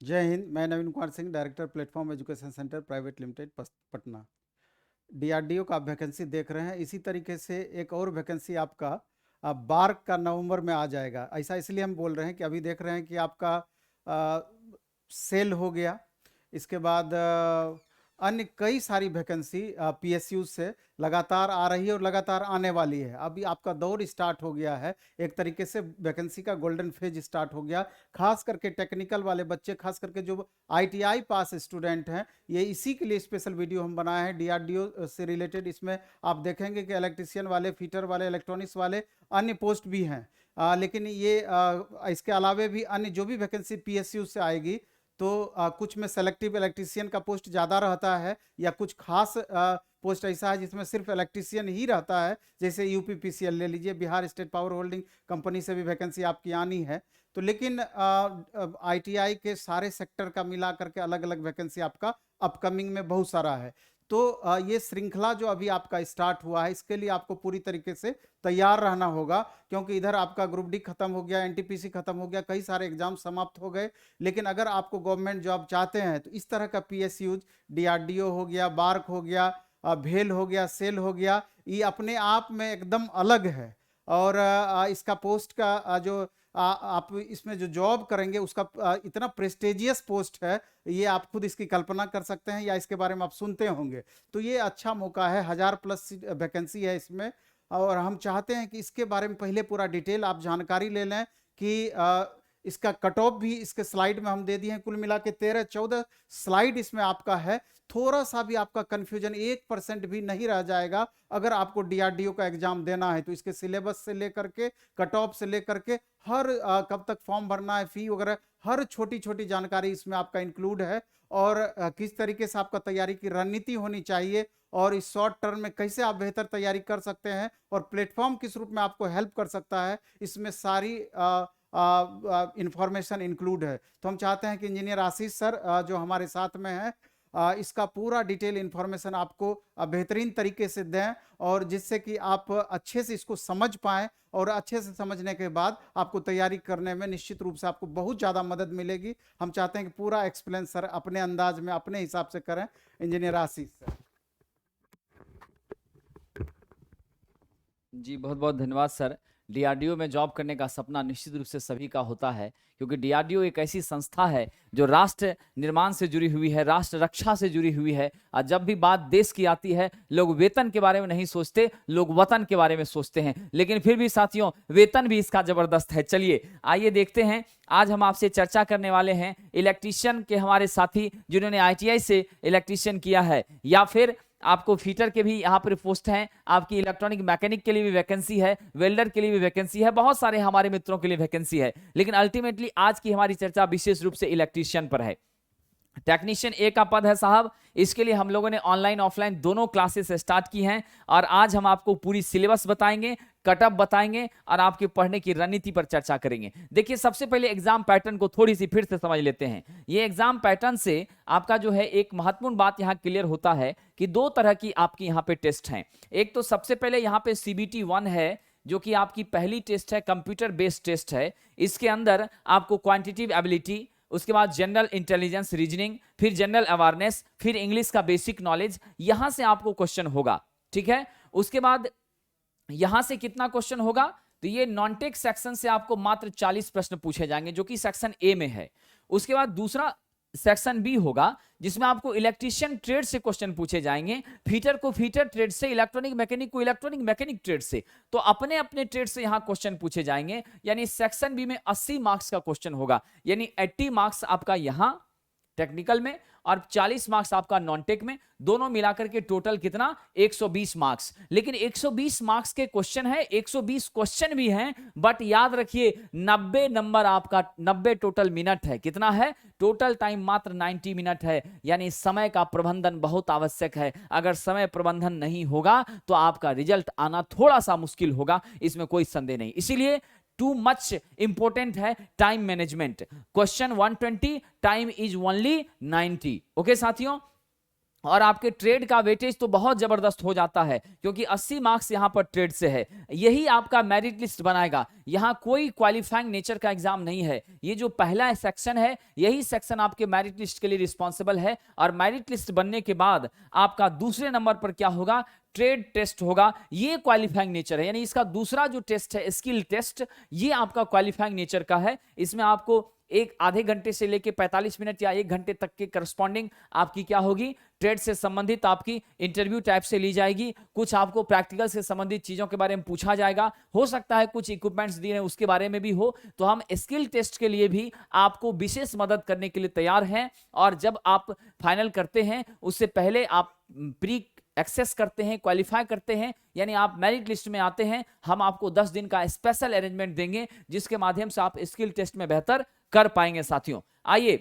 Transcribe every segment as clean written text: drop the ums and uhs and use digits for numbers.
जय हिंद। मैं Naveen Kumar Singh, director platform education centre private limited Patna. DRDO का आप वैकेंसी देख रहे हैं। इसी तरीके से एक और वैकेंसी आपका बार्क का नवंबर में आ जाएगा। ऐसा इसलिए हम बोल रहे हैं कि अभी देख रहे हैं कि आपका सेल हो गया, इसके बाद अन्य कई सारी वैकेंसी पीएसयू से लगातार आ रही है और लगातार आने वाली है। अभी आपका दौर स्टार्ट हो गया है, एक तरीके से वैकेंसी का गोल्डन फेज स्टार्ट हो गया। खास करके टेक्निकल वाले बच्चे, खास करके जो आईटीआई पास स्टूडेंट हैं, ये इसी के लिए स्पेशल वीडियो हम बनाए हैं डीआरडीओ से रिलेटेड। इसमें आप देखेंगे कि इलेक्ट्रिशियन वाले, फिटर वाले, इलेक्ट्रॉनिक्स वाले अन्य पोस्ट भी हैं। लेकिन ये इसके अलावे भी अन्य जो भी वैकेंसी पीएसयू से आएगी, तो कुछ में सेलेक्टिव इलेक्ट्रीशियन का पोस्ट ज़्यादा रहता है, या कुछ खास पोस्ट ऐसा है जिसमें सिर्फ इलेक्ट्रीशियन ही रहता है। जैसे यूपीपीसीएल ले लीजिए, Bihar state power holding company से भी वैकेंसी आपकी आनी है। तो लेकिन आईटीआई के सारे सेक्टर का मिला करके अलग अलग वैकेंसी आपका अपकमिंग में बहुत सारा है। तो ये श्रृंखला जो अभी आपका स्टार्ट हुआ है, इसके लिए आपको पूरी तरीके से तैयार रहना होगा, क्योंकि इधर आपका ग्रुप डी खत्म हो गया, एनटीपीसी खत्म हो गया, कई सारे एग्जाम समाप्त हो गए। लेकिन अगर आपको गवर्नमेंट जॉब चाहते हैं तो इस तरह का पीएसयूज, डीआरडीओ हो गया, बार्क हो गया, भेल हो गया, सेल हो गया, ये अपने आप में एकदम अलग है। और इसका पोस्ट का जो आप इसमें जो जॉब करेंगे उसका इतना प्रेस्टिजियस पोस्ट है, ये आप खुद इसकी कल्पना कर सकते हैं या इसके बारे में आप सुनते होंगे। तो ये अच्छा मौका है, 1000+ वैकेंसी है इसमें। और हम चाहते हैं कि इसके बारे में पहले पूरा डिटेल आप जानकारी ले लें कि इसका कट ऑफ भी इसके स्लाइड में हम दे दिए हैं। कुल मिला के 13-14 स्लाइड इसमें आपका है। थोड़ा सा भी आपका कंफ्यूजन 1% भी नहीं रह जाएगा। अगर आपको डीआरडीओ का एग्जाम देना है तो इसके सिलेबस से लेकर के, कट ऑफ से लेकर के, हर कब तक फॉर्म भरना है, फी वगैरह, हर छोटी छोटी जानकारी इसमें आपका इंक्लूड है। और किस तरीके से आपका तैयारी की रणनीति होनी चाहिए, और इस शॉर्ट टर्म में कैसे आप बेहतर तैयारी कर सकते हैं, और प्लेटफॉर्म किस रूप में आपको हेल्प कर सकता है, इसमें सारी इंफॉर्मेशन इंक्लूड है। तो हम चाहते हैं कि इंजीनियर आशीष सर जो हमारे साथ में है, इसका पूरा डिटेल इंफॉर्मेशन आपको बेहतरीन तरीके से दें, और जिससे कि आप अच्छे से इसको समझ पाएं, और अच्छे से समझने के बाद आपको तैयारी करने में निश्चित रूप से आपको बहुत ज़्यादा मदद मिलेगी। हम चाहते हैं कि पूरा एक्सप्लेन सर अपने अंदाज में, अपने हिसाब से करें। इंजीनियर आशीष सर। जी बहुत बहुत धन्यवाद सर। डीआरडीओ में जॉब करने का सपना निश्चित रूप से सभी का होता है, क्योंकि डीआरडीओ एक ऐसी संस्था है जो राष्ट्र निर्माण से जुड़ी हुई है, राष्ट्र रक्षा से जुड़ी हुई है। और जब भी बात देश की आती है, लोग वेतन के बारे में नहीं सोचते, लोग वतन के बारे में सोचते हैं। लेकिन फिर भी साथियों, वेतन भी इसका जबरदस्त है। चलिए आइए देखते हैं। आज हम आपसे चर्चा करने वाले हैं इलेक्ट्रीशियन के हमारे साथी जिन्होंने आईटीआई से इलेक्ट्रीशियन किया है, या फिर आपको फीटर के भी यहाँ पर पोस्ट हैं, आपकी इलेक्ट्रॉनिक मैकेनिक के लिए भी वैकेंसी है, वेल्डर के लिए भी वैकेंसी है, बहुत सारे हमारे मित्रों के लिए वैकेंसी है। लेकिन अल्टीमेटली आज की हमारी चर्चा विशेष रूप से इलेक्ट्रीशियन पर है। टेक्नीशियन ए का पद है साहब। इसके लिए हम लोगों ने ऑनलाइन ऑफलाइन दोनों क्लासेस स्टार्ट की हैं, और आज हम आपको पूरी सिलेबस बताएंगे, कटअप बताएंगे, और आपके पढ़ने की रणनीति पर चर्चा करेंगे। देखिए सबसे पहले एग्जाम पैटर्न को थोड़ी सी फिर से समझ लेते हैं। ये एग्जाम पैटर्न से आपका जो है एक महत्वपूर्ण बात यहाँ क्लियर होता है कि दो तरह की आपकी यहाँ पे टेस्ट हैं। एक तो सबसे पहले यहाँ पे CBT 1 है, जो कि आपकी पहली टेस्ट है, कंप्यूटर बेस्ड टेस्ट है। इसके अंदर आपको क्वांटिटेटिव एबिलिटी, उसके बाद जनरल इंटेलिजेंस रीजनिंग, फिर जनरल अवेयरनेस, फिर इंग्लिश का बेसिक नॉलेज, यहां से आपको क्वेश्चन होगा। ठीक है, उसके बाद यहां से कितना क्वेश्चन होगा, तो ये नॉन टेक सेक्शन से आपको मात्र 40 प्रश्न पूछे जाएंगे, जो कि सेक्शन ए में है। उसके बाद दूसरा सेक्शन बी होगा, जिसमें आपको इलेक्ट्रीशियन ट्रेड से क्वेश्चन पूछे जाएंगे, फीटर को फीटर ट्रेड से, इलेक्ट्रॉनिक मैकेनिक को इलेक्ट्रॉनिक मैकेनिक ट्रेड से। तो अपने अपने ट्रेड से यहां क्वेश्चन पूछे जाएंगे। यानी सेक्शन बी में 80 मार्क्स का क्वेश्चन होगा, यानी 80 मार्क्स आपका यहां टेक्निकल में, और 40 मार्क्स आपका नॉन टेक में। दोनों मिलाकर के टोटल कितना, 120 मार्क्स। लेकिन 120 मार्क्स के क्वेश्चन है, 120 क्वेश्चन भी हैं, बट याद रखिए 90 नंबर आपका, 90 टोटल मिनट है। कितना है टोटल टाइम, मात्र 90 मिनट है। यानी समय का प्रबंधन बहुत आवश्यक है। अगर समय प्रबंधन नहीं होगा तो आपका रिजल्ट आना थोड़ा सा मुश्किल होगा, इसमें कोई संदेह नहीं। इसीलिए टू मच इंपॉर्टेंट है time management. Question 120, time is only 90। Okay साथियों, और आपके ट्रेड का वेटेज तो बहुत जबरदस्त हो जाता है, क्योंकि 80 मार्क्स यहां पर ट्रेड से है। यही आपका मेरिट लिस्ट बनाएगा। यहां कोई क्वालिफाइंग नेचर का एग्जाम नहीं है। ये जो पहला सेक्शन है, यही सेक्शन आपके मेरिट लिस्ट के लिए रिस्पॉन्सिबल है। और मेरिट लिस्ट बनने के बाद आपका दूसरे नंबर पर क्या होगा, ट्रेड टेस्ट होगा। ये क्वालिफाइंग नेचर है, यानी इसका दूसरा जो टेस्ट है स्किल टेस्ट, ये आपका क्वालिफाइंग नेचर का है। इसमें आपको एक आधे घंटे से लेके 45 मिनट या 1 घंटे तक के करस्पॉन्डिंग आपकी क्या होगी, ट्रेड से संबंधित आपकी इंटरव्यू टाइप से ली जाएगी। कुछ आपको प्रैक्टिकल से संबंधित चीजों के बारे में पूछा जाएगा। हो सकता है कुछ इक्विपमेंट्स दिए हैं उसके बारे में भी हो। तो हम स्किल टेस्ट के लिए भी आपको विशेष मदद करने के लिए तैयार हैं। और जब आप फाइनल करते हैं उससे पहले आप प्री एक्सेस करते हैं, क्वालिफाई करते हैं, यानी आप मेरिट लिस्ट में आते हैं, हम आपको 10 दिन का स्पेशल अरेंजमेंट देंगे जिसके माध्यम से आप स्किल टेस्ट में बेहतर कर पाएंगे। साथियों आइए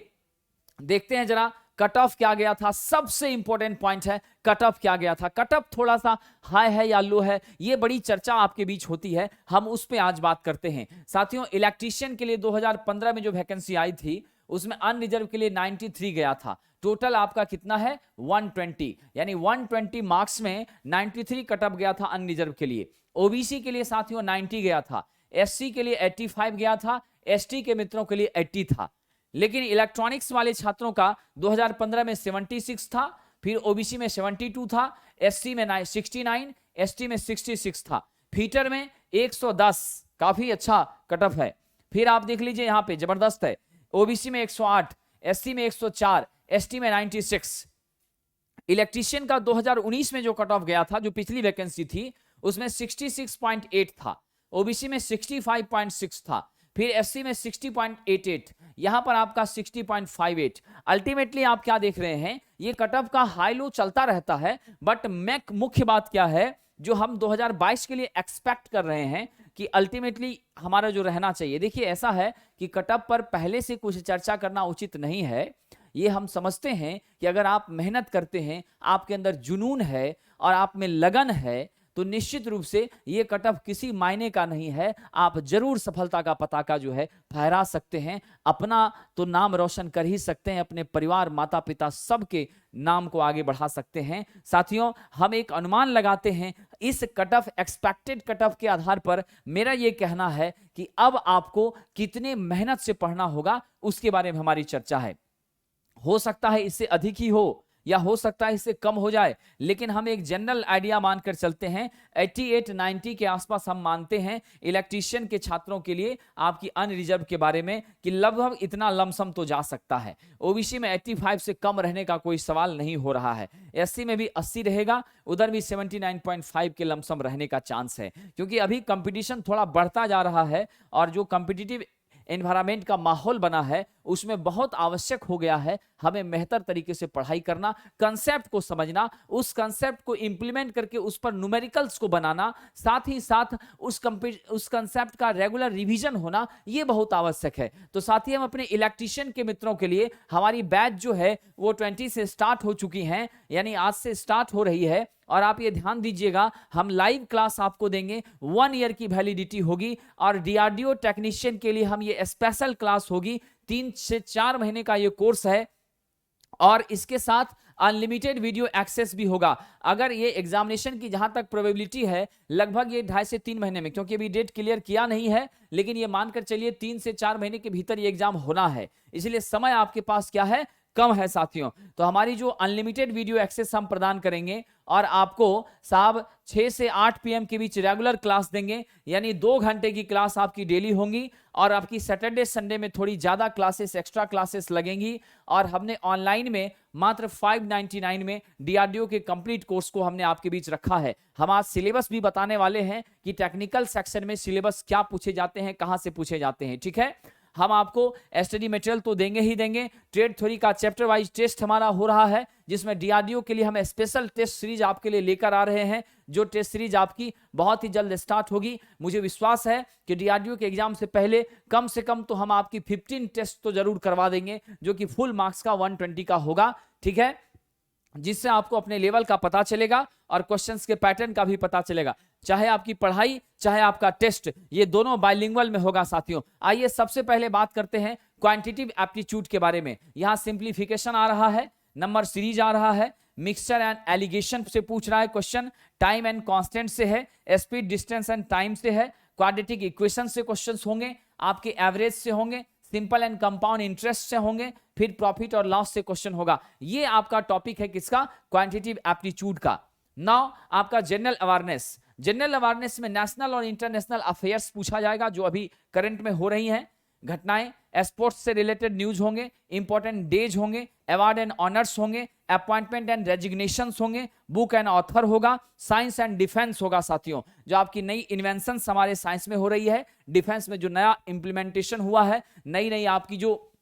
देखते हैं जरा कट ऑफ क्या गया था। सबसे इंपॉर्टेंट पॉइंट है कट ऑफ क्या गया था। कट ऑफ थोड़ा सा हाई है या लो है, ये बड़ी चर्चा आपके बीच होती है, हम उस पे आज बात करते हैं। साथियों इलेक्ट्रीशियन के लिए 2015 में जो वैकेंसी आई थी उसमें अनरिजर्व के लिए 93 गया था। टोटल आपका कितना है 120, यानी 120 मार्क्स में 93 कट ऑफ गया था अनरिजर्व के लिए। ओबीसी के लिए साथियों 90 गया था, एससी के लिए 85 गया था, एसटी के मित्रों के लिए 80 था। लेकिन इलेक्ट्रॉनिक्स वाले छात्रों का 2015 में 76 था, फिर ओबीसी में 72 था, एससी में 69, एसटी में 66 था, फीटर में 110, काफी अच्छा कट ऑफ है। फिर आप देख लीजिए यहां पे जबरदस्त है, ओबीसी में 108, एससी में 104, एसटी में 96। इलेक्ट्रीशियन का 2019 में जो कट ऑफ गया था, जो पिछली वैकेंसी थी, उसमें 66.8 था, ओबीसी में 65.6 था, फिर एससी में 60.88, यहां पर आपका 60.58। अल्टीमेटली आप क्या देख रहे हैं, ये कट ऑफ का हाई लो चलता रहता है। बट मुख्य बात क्या है जो हम 2022 के लिए एक्सपेक्ट कर रहे हैं कि अल्टीमेटली हमारा जो रहना चाहिए। देखिए ऐसा है कि कट ऑफ पर पहले से कुछ चर्चा करना उचित नहीं है। ये हम समझते हैं कि अगर आप मेहनत करते हैं, आपके अंदर जुनून है और आप में लगन है, तो निश्चित रूप से ये कट ऑफ किसी मायने का नहीं है। आप जरूर सफलता का पताका जो है फहरा सकते हैं, अपना तो नाम रोशन कर ही सकते हैं, अपने परिवार माता पिता सबके नाम को आगे बढ़ा सकते हैं। साथियों हम एक अनुमान लगाते हैं, इस cut off expected cut off के आधार पर मेरा ये कहना है कि अब आपको कितने मेहनत से पढ़ना होगा उसके बारे में हमारी चर्चा है। हो सकता है इससे अधिक ही हो या हो सकता है इससे कम हो जाए, लेकिन हम एक जनरल आइडिया मानकर चलते हैं 88-90 के आसपास हम मानते हैं इलेक्ट्रीशियन के छात्रों के लिए आपकी अनरिजर्व के बारे में कि लगभग इतना लमसम तो जा सकता है। ओबीसी में 85 से कम रहने का कोई सवाल नहीं हो रहा है, एससी में भी 80 रहेगा, उधर भी 79.5 के लमसम रहने का चांस है, क्योंकि अभी कंपटीशन थोड़ा बढ़ता जा रहा है और जो कॉम्पिटिटिव एनवायरमेंट का माहौल बना है उसमें बहुत आवश्यक हो गया है हमें बेहतर तरीके से पढ़ाई करना, कंसेप्ट को समझना, उस कंसेप्ट को इंप्लीमेंट करके उस पर न्यूमेरिकल्स को बनाना, साथ ही साथ उस कंसेप्ट का रेगुलर रिवीजन होना, ये बहुत आवश्यक है। तो साथ ही हम अपने इलेक्ट्रीशियन के मित्रों के लिए हमारी बैच जो है वो 20 से स्टार्ट हो चुकी हैं, यानी आज से स्टार्ट हो रही है। और आप ये ध्यान दीजिएगा हम लाइव क्लास आपको देंगे, 1 ईयर की वैलिडिटी होगी, और डीआरडीओ टेक्नीशियन के लिए हम ये स्पेशल क्लास होगी, 3 से 4 महीने का ये कोर्स है और इसके साथ अनलिमिटेड वीडियो एक्सेस भी होगा। अगर ये एग्जामिनेशन की जहां तक प्रोबेबिलिटी है लगभग ये 2.5 से 3 महीने में, क्योंकि अभी डेट क्लियर किया नहीं है, लेकिन ये मानकर चलिए 3 से 4 महीने के भीतर ये एग्जाम होना है, इसलिए समय आपके पास क्या है, कम है साथियों। तो हमारी जो अनलिमिटेड वीडियो एक्सेस हम प्रदान करेंगे और आपको साहब 6 से 8 पीएम के बीच रेगुलर क्लास देंगे, यानी 2 घंटे की क्लास आपकी डेली होंगी और आपकी सैटरडे संडे में थोड़ी ज्यादा क्लासेस, एक्स्ट्रा क्लासेस लगेंगी। और हमने ऑनलाइन में मात्र 599 में डीआरडीओ के कंप्लीट कोर्स को हमने आपके बीच रखा है। हम आज सिलेबस भी बताने वाले हैं कि टेक्निकल सेक्शन में सिलेबस क्या पूछे जाते हैं, कहां से पूछे जाते हैं, ठीक है। हम आपको स्टडी मटेरियल तो देंगे ही देंगे। ट्रेड थ्योरी का चैप्टर वाइज टेस्ट हमारा हो रहा है, जिसमें डीआरडीओ के लिए हम स्पेशल टेस्ट सीरीज आपके लिए लेकर आ रहे हैं, जो टेस्ट सीरीज आपकी बहुत ही जल्द स्टार्ट होगी। मुझे विश्वास है कि डीआरडीओ के एग्जाम से पहले कम से कम तो हम आपकी 15 टेस्ट तो जरूर करवा देंगे, जो कि फुल मार्क्स का 120 का होगा, ठीक है, जिससे आपको अपने लेवल का पता चलेगा और क्वेश्चंस के पैटर्न का भी पता चलेगा। चाहे आपकी पढ़ाई चाहे आपका टेस्ट, ये दोनों बाइलिंगुअल में होगा साथियों। आइए सबसे पहले बात करते हैं क्वांटिटेटिव एप्टीट्यूड के बारे में। यहां सिंप्लीफिकेशन आ रहा है, नंबर सीरीज आ रहा है, मिक्सचर एंड एलिगेशन से पूछ रहा है क्वेश्चन, टाइम एंड कांस्टेंट से है, स्पीड डिस्टेंस एंड टाइम से है, क्वाड्रेटिक इक्वेशन से क्वेश्चंस होंगे, आपके एवरेज से होंगे, सिंपल एंड कंपाउंड इंटरेस्ट से होंगे, फिर प्रॉफिट और लॉस से क्वेश्चन होगा। ये आपका टॉपिक है किसका? क्वांटिटेटिव एप्टीट्यूड का। नाउ आपका जनरल अवेयरनेस, जनरल अवेयरनेस में नेशनल और इंटरनेशनल अफेयर्स पूछा जाएगा जो अभी करंट में हो रही हैं, घटनाएं, स्पोर्ट्स से रिलेटेड न्यूज होंगे, इंपॉर्टेंट डेज होंगे, अवार्ड एंड ऑनर्स होंगे, अपॉइंटमेंट एंड रेजिग्नेशंस होंगे, बुक एंड ऑथर होगा, साइंस एंड डिफेंस होगा साथियों, जो आपकी नई इन्वेंशंस हमारे साइंस में हो रही है, डिफेंस में जो नया इंप्लीमेंटेशन हुआ है, नई नई आपकी जो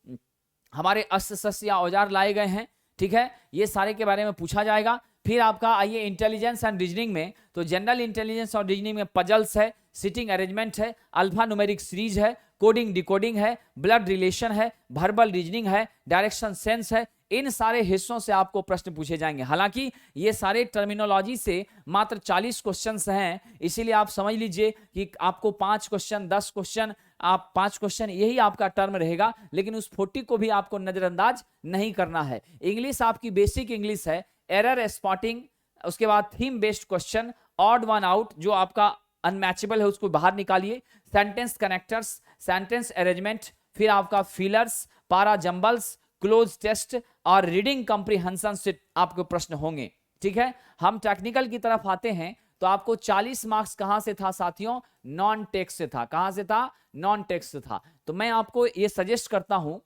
हमारे अस्त्र शस्त्र या औजार लाए गए हैं, ठीक है, ये सारे के बारे में पूछा जाएगा। फिर आपका आइए इंटेलिजेंस एंड रीजनिंग में, तो जनरल इंटेलिजेंस और रीजनिंग में पजल्स है, सिटिंग अरेंजमेंट है, अल्फा न्यूमेरिक सीरीज है, कोडिंग डिकोडिंग है, ब्लड रिलेशन है, वर्बल रीजनिंग है, डायरेक्शन सेंस है। इन सारे हिस्सों से आपको प्रश्न पूछे जाएंगे। हालांकि ये सारे टर्मिनोलॉजी से मात्र 40 क्वेश्चंस हैं, इसीलिए आप समझ लीजिए कि आपको 5 क्वेश्चन, 10 क्वेश्चन, आप 5 क्वेश्चन, यही आपका टर्म रहेगा, लेकिन उस 40 को भी आपको नजरअंदाज नहीं करना है। इंग्लिश आपकी बेसिक इंग्लिश है, एरर स्पॉटिंग, उसके बाद theme based question, odd one out, जो आपका अनमैचेबल है उसको बाहर निकालिए, सेंटेंस कनेक्टर्स, सेंटेंस अरेंजमेंट, फिर आपका फिलर्स, पारा जंबल्स, क्लोज टेस्ट और रीडिंग कॉम्प्रिहेंशन से आपको प्रश्न होंगे। ठीक है, हम टेक्निकल की तरफ आते हैं तो आपको 40 मार्क्स कहां से था साथियों? नॉन टेक्स्ट से था। कहां से था? नॉन टेक्स्ट से था। तो मैं आपको ये सजेस्ट करता हूं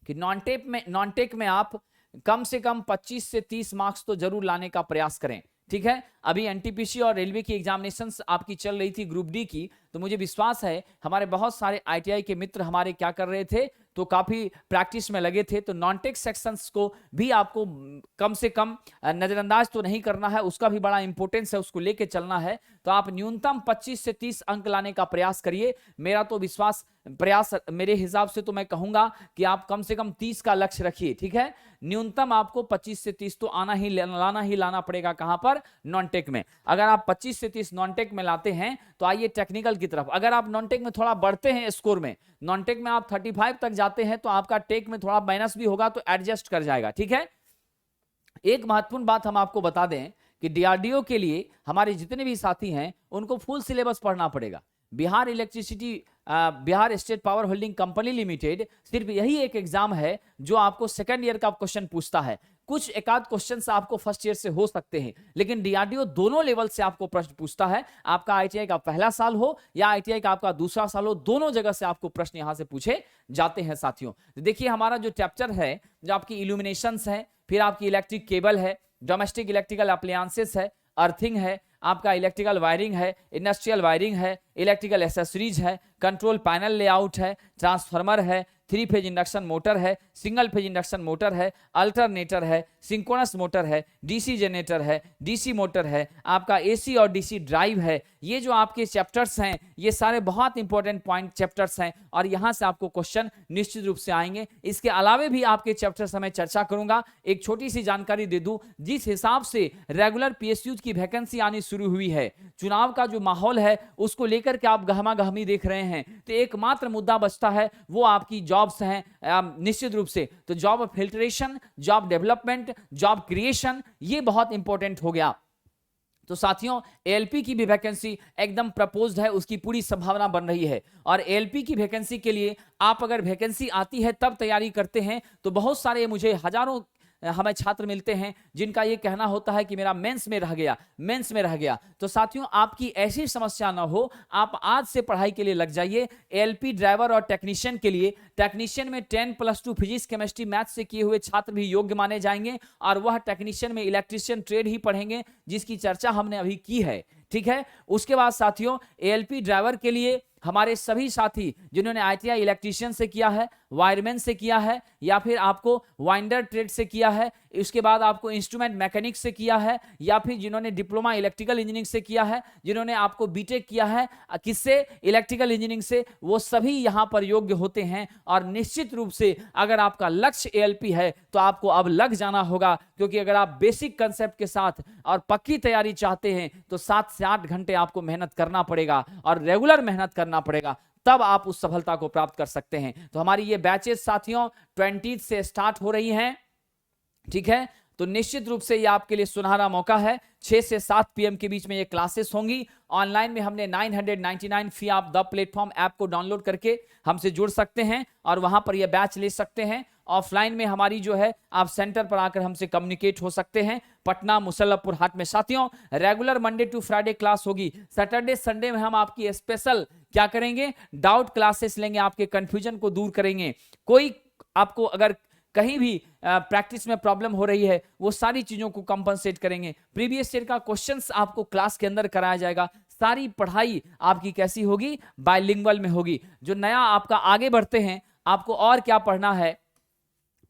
कि नॉन टेक में आप कम से कम 25 से 30 मार्क्स तो जरूर लाने का प्रयास करें। ठीक है, अभी एनटीपीसी और रेलवे की एग्जामिनेशंस आपकी चल रही थी ग्रुप डी की, तो मुझे विश्वास है हमारे बहुत सारे आईटीआई के मित्र हमारे क्या कर रहे थे, तो काफी प्रैक्टिस में लगे थे। तो नॉन टेक सेक्शंस को भी आपको कम से कम नजरअंदाज तो नहीं करना है, उसका भी बड़ा इंपॉर्टेंस है, उसको लेके चलना है। तो आप न्यूनतम 25 से 30 अंक लाने का प्रयास करिए। मेरा तो विश्वास, प्रयास, मेरे हिसाब से तो मैं कहूंगा कि आप कम से कम 30 का लक्ष्य रखिए। ठीक है, न्यूनतम आपको 25 से 30 तो लाना पड़ेगा। कहां पर? नॉन टेक में। अगर आप 25 से 30 नॉन टेक में लाते हैं तो आइए टेक्निकल की तरफ। अगर आप नॉन टेक में थोड़ा बढ़ते हैं स्कोर में, नॉन टेक में आप 35 तक जाते हैं, तो आपका टेक में थोड़ा माइनस भी होगा, तो एडजस्ट कर जाएगा। ठीक है, एक महत्वपूर्ण बात हम आपको बता दें कि डीआरडीओ के लिए हमारे जितने भी साथी हैं उनको फुल सिलेबस पढ़ना पड़ेगा। Bihar state power holding company limited सिर्फ यही एक एग्जाम है जो आपको सेकंड ईयर का क्वेश्चन पूछता है। कुछ एकाध क्वेश्चन आपको फर्स्ट ईयर से हो सकते हैं, लेकिन डीआरडीओ दोनों लेवल से आपको प्रश्न पूछता है। आपका आईटीआई का पहला साल हो या आईटीआई का आपका दूसरा साल हो, दोनों जगह से आपको प्रश्न यहां से पूछे जाते हैं साथियों। तो देखिए, हमारा जो चैप्टर है, जो आपकी इल्यूमिनेशंस है, फिर आपकी इलेक्ट्रिक केबल है, डोमेस्टिक इलेक्ट्रिकल अप्लायंसेस है, अर्थिंग है, आपका इलेक्ट्रिकल वायरिंग है, इंडस्ट्रियल वायरिंग है, इलेक्ट्रिकल एसेसरीज है, कंट्रोल पैनल लेआउट है, ट्रांसफार्मर है, 3 फेज इंडक्शन मोटर है, सिंगल फेज इंडक्शन मोटर है, अल्टरनेटर है, सिंक्रोनस मोटर है, डीसी जनरेटर है, डीसी मोटर है, आपका एसी और डीसी ड्राइव है। ये जो आपके चैप्टर्स हैं, ये सारे बहुत इंपॉर्टेंट पॉइंट चैप्टर्स हैं और यहां से आपको क्वेश्चन निश्चित रूप से आएंगे। इसके अलावे भी आपके चैप्टर्स मैं चर्चा करूंगा। एक छोटी सी जानकारी दे दूं, जिस हिसाब से रेगुलर पीएसयूज की वैकेंसी आनी शुरू हुई है, चुनाव का जो माहौल है उसको लेकर के आप गहमा-गहमी देख रहे हैं, तो एकमात्र मुद्दा बचता है, वो आपकी जॉब्स हैं। निश्चित रूप से तो job filtration, job development, job creation, ये बहुत इंपॉर्टेंट हो गया। तो साथियों, एएलपी की भी वैकेंसी एकदम प्रपोज्ड है, उसकी पूरी संभावना बन रही है। और एएलपी की वैकेंसी के लिए आप अगर वैकेंसी आती है तब तैयारी करते हैं, तो बहुत सारे, मुझे हजारों हमें छात्र मिलते हैं जिनका ये कहना होता है कि मेरा मेंस में रह गया। तो साथियों, आपकी ऐसी समस्या ना हो, आप आज से पढ़ाई के लिए लग जाइए। एएलपी ड्राइवर और टेक्नीशियन के लिए, टेक्नीशियन में 10+2 फिजिक्स, केमिस्ट्री, मैथ्स से किए हुए छात्र भी योग्य माने जाएंगे, और वह टेक्नीशियन में इलेक्ट्रीशियन ट्रेड ही पढ़ेंगे, जिसकी चर्चा हमने अभी की है। ठीक है, उसके बाद साथियों, एएलपी ड्राइवर के लिए हमारे सभी साथी जिन्होंने आईटीआई इलेक्ट्रीशियन से किया है, वायरमैन से किया है, या फिर आपको वाइंडर ट्रेड से किया है, उसके बाद आपको इंस्ट्रूमेंट मैकेनिक से किया है, या फिर जिन्होंने डिप्लोमा इलेक्ट्रिकल इंजीनियरिंग से किया है, जिन्होंने आपको बीटेक किया है किससे? इलेक्ट्रिकल इंजीनियरिंग से, वो सभी यहां पर योग्य होते हैं। और निश्चित रूप से अगर आपका लक्ष्य एएलपी है तो आपको अब लग जाना होगा, क्योंकि अगर आप बेसिक कंसेप्ट के साथ और पक्की तैयारी चाहते हैं तो 7 से 8 घंटे आपको मेहनत करना पड़ेगा और रेगुलर मेहनत करना पड़ेगा, तब आप उस सफलता को प्राप्त कर सकते हैं। तो हमारी ये बैचेस साथियों 20 से स्टार्ट हो रही हैं। ठीक है, तो निश्चित रूप से ये आपके लिए सुनहरा मौका है। 6 से 7 पीएम के बीच में ये क्लासेस होंगी। ऑनलाइन में हमने 999 फी आप द प्लेटफॉर्म ऐप को डाउनलोड करके हमसे जुड़ सकते हैं और वहां पर ये बैच ले सकते हैं। ऑफलाइन में हमारी जो है आप सेंटर पर आकर हमसे कम्युनिकेट हो सकते हैं, पटना मुसल्लफपुर हाट में। साथियों, regular Monday to Friday class होगी। सैटरडे संडे में हम आपकी स्पेशल क्या करेंगे, डाउट क्लासेस लेंगे, आपके कंफ्यूजन को दूर करेंगे। कोई आपको अगर कहीं भी प्रैक्टिस में प्रॉब्लम हो रही है, वो सारी चीजों को कंपनसेट करेंगे। प्रीवियस ईयर का क्वेश्चंस आपको क्लास के अंदर कराया जाएगा। सारी पढ़ाई आपकी कैसी होगी, बाइलिंगुअल में होगी। जो नया आपका आगे बढ़ते हैं, आपको और क्या पढ़ना है,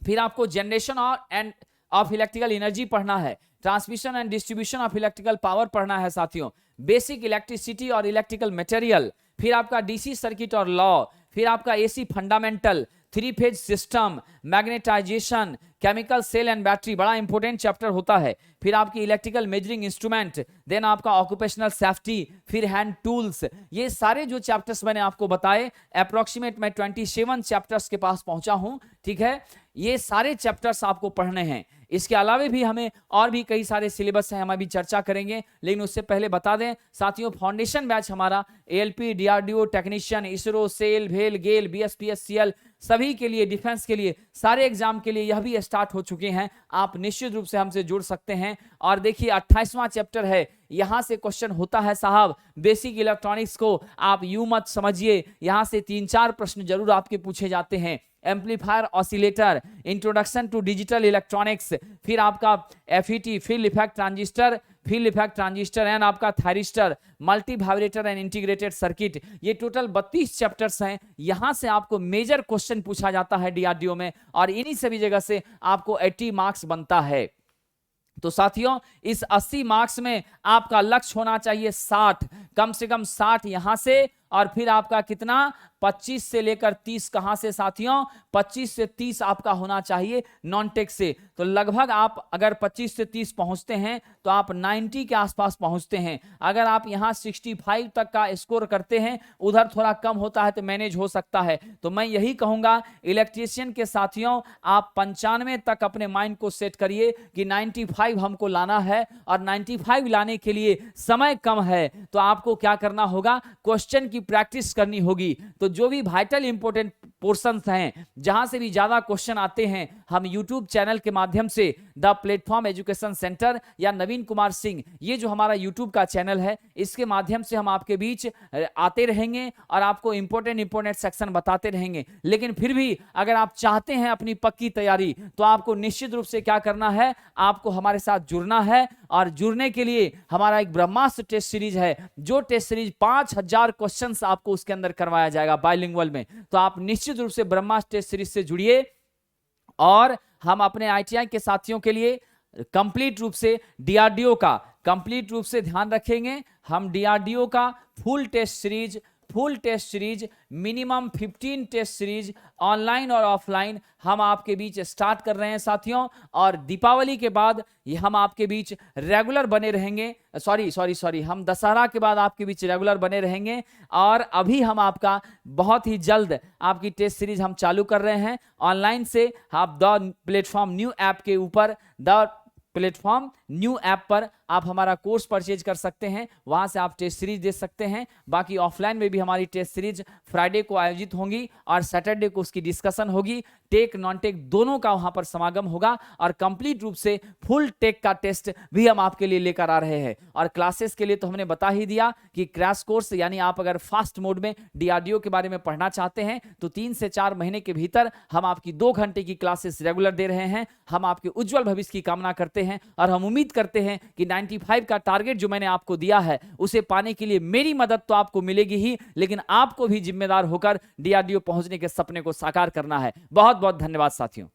फिर आपको generation and of electrical energy पढ़ना है, transmission and distribution of electrical power पढ़ना है साथियों, बेसिक इलेक्ट्रिसिटी और इलेक्ट्रिकल मटेरियल, फिर आपका डीसी सर्किट और लॉ, फिर आपका AC fundamental, 3 phase system, magnetisation, chemical cell and battery, बड़ा इंपॉर्टेंट चैप्टर होता है। फिर आपकी इलेक्ट्रिकल मेजरिंग इंस्ट्रूमेंट, देन आपका ऑक्यूपेशनल सेफ्टी, फिर हैंड टूल्स। ये सारे जो चैप्टर्स मैंने आपको बताए, अप्रोक्सीमेट मैं 27 चैप्टर्स के पास पहुंचा हूं, ठीक है। ये सारे चैप्टर्स आपको पढ़ने हैं। इसके अलावा भी हमें और भी कई सारे सिलेबस हैं, हम अभी चर्चा करेंगे। लेकिन उससे पहले बता दें साथियों, फाउंडेशन बैच हमारा ALP, DRDO technician, ISRO, SAIL, भेल, गेल, बीएसपीएस, सीएल सभी के लिए, डिफेंस के लिए, सारे एग्जाम के लिए यह भी स्टार्ट हो चुके हैं। आप निश्चित रूप से हमसे जुड़ सकते हैं। और देखिए 28वां चैप्टर है, यहां से क्वेश्चन होता है साहब। बेसिक इलेक्ट्रॉनिक्स को आप यूं मत समझिए, यहां से 3-4 प्रश्न जरूर आपके पूछे जाते हैं। Amplifier, oscillator, introduction to digital electronics, फिर आपका FET, field effect transistor and आपका thyristor, multi vibrator and integrated circuit. ये टोटल 32 चैप्टर्स हैं। यहां से आपको मेजर क्वेश्चन पूछा जाता है डीआरडीओ में, और इन्हीं सभी जगह से आपको 80 मार्क्स बनता है। तो साथियों, इस 80 मार्क्स में आपका लक्ष्य होना चाहिए 60, कम से कम 60 यहां से, और फिर आपका कितना 25 से लेकर 30 कहां से साथियों, 25 से 30 आपका होना चाहिए नॉन टेक से। तो लगभग आप अगर 25 से 30 पहुंचते हैं तो आप 90 के आसपास पहुंचते हैं। अगर आप यहां 65 तक का स्कोर करते हैं, उधर थोड़ा कम होता है तो मैनेज हो सकता है। तो मैं यही कहूंगा इलेक्ट्रीशियन के साथियों, आप 95 तक अपने माइंड को सेट करिए कि 95 हमको लाना है, और 95 लाने के लिए समय कम है। तो आपको क्या करना होगा, क्वेश्चन की प्रैक्टिस करनी होगी। तो जो भी वाइटल इंपॉर्टेंट पोर्शंस हैं, जहां से भी ज्यादा क्वेश्चन आते हैं, हम यूट्यूब चैनल के माध्यम से द प्लेटफॉर्म एजुकेशन सेंटर या नवीन कुमार सिंह, ये जो हमारा यूट्यूब का चैनल है, इसके माध्यम से हम आपके बीच आते रहेंगे और आपको इंपॉर्टेंट सेक्शन बताते रहेंगे। लेकिन फिर भी अगर आप चाहते हैं अपनी पक्की तैयारी, तो आपको निश्चित रूप से क्या करना है, आपको हमारे साथ जुड़ना है। और जुड़ने के लिए हमारा एक ब्रह्मास्त्र टेस्ट सीरीज है, जो टेस्ट सीरीज 5000 क्वेश्चंस आपको उसके अंदर करवाया जाएगा बाइलिंगुअल में। तो आप निश्चित रूप से ब्रह्मास्त्र टेस्ट सीरीज से जुड़िए, और हम अपने आईटीआई के साथियों के लिए कंप्लीट रूप से डीआरडीओ का कंप्लीट रूप से ध्यान रखेंगे। हम डीआरडीओ का full test series minimum 15 test series online और ऑफलाइन हम आपके बीच स्टार्ट कर रहे हैं साथियों। और दीपावली के बाद हम आपके बीच रेगुलर बने रहेंगे। सॉरी, हम दशहरा के बाद आपके बीच रेगुलर बने रहेंगे। और अभी हम आपका बहुत ही जल्द आपकी टेस्ट सीरीज हम चालू कर रहे हैं ऑनलाइन से। आप द प्लेटफॉर्म न्यू ऐप के ऊपर, द प्लेटफॉर्म न्यू ऐप पर आप हमारा कोर्स परचेज कर सकते हैं, वहां से आप टेस्ट सीरीज दे सकते हैं। बाकी ऑफलाइन में भी हमारी टेस्ट सीरीज फ्राइडे को आयोजित होंगी और सैटरडे को उसकी डिस्कशन होगी। टेक नॉन टेक दोनों का वहां पर समागम होगा, और कंप्लीट रूप से फुल टेक का टेस्ट भी हम आपके लिए लेकर आ रहे हैं। और क्लासेस के लिए तो हमने बता ही दिया कि क्रैश कोर्स, यानी आप अगर फास्ट मोड में डीआरडीओ के बारे में पढ़ना चाहते हैं तो 3 से 4 महीने के भीतर हम आपकी 2 घंटे की क्लासेस रेगुलर दे रहे हैं। हम आपके उज्जवल भविष्य की कामना करते हैं, और हम उम्मीद करते हैं कि 95 का टारगेट जो मैंने आपको दिया है, उसे पाने के लिए मेरी मदद तो आपको मिलेगी ही, लेकिन आपको भी जिम्मेदार होकर डीआरडीओ पहुंचने के सपने को साकार करना है। बहुत बहुत धन्यवाद साथियों।